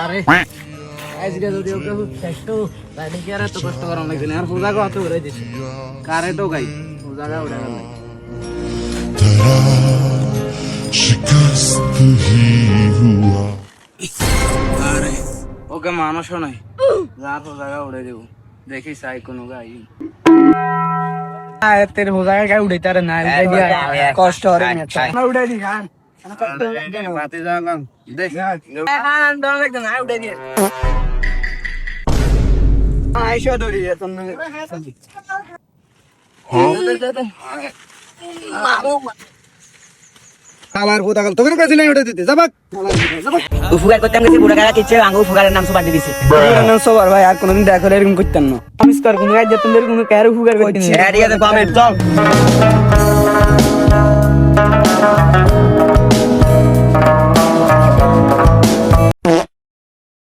আরে আজকে যদি ওকে একটু রাইডিং কি আর এত কষ্ট করা লাগছে না আর পূজাকে অত ঘুরে দিছে কারেটো গাই পূজাকে উড়ে গেল আরে ওকে মানুষও নাই যা পূজাকে উড়ে দেবো দেখি চাই কোনো গাই তেরে পূজাকে গাই উড়াইতে আরে না কষ্ট হরে না উড়াই দি গান বাতি যালাম দেখ গান দন লাগতো না উড়াই দিয়ে আইসো ধরি তুমি আমার কোথা গেল তোকে কাছে নাই উঠে দিতে যাবাক উফুগার করতাম গেছি বুড়া কাকা কিচ্ছে আঙ্গু উফুগারের নাম সবার দিছে নাম সবার ভাই আর কোনদিন দেখা করে এরকম করতেন না নমস্কার কোন গাই যেতেন এরকম কার উফুগার করতেন হ্যাঁ ঠিক আছে কমেন্ট চল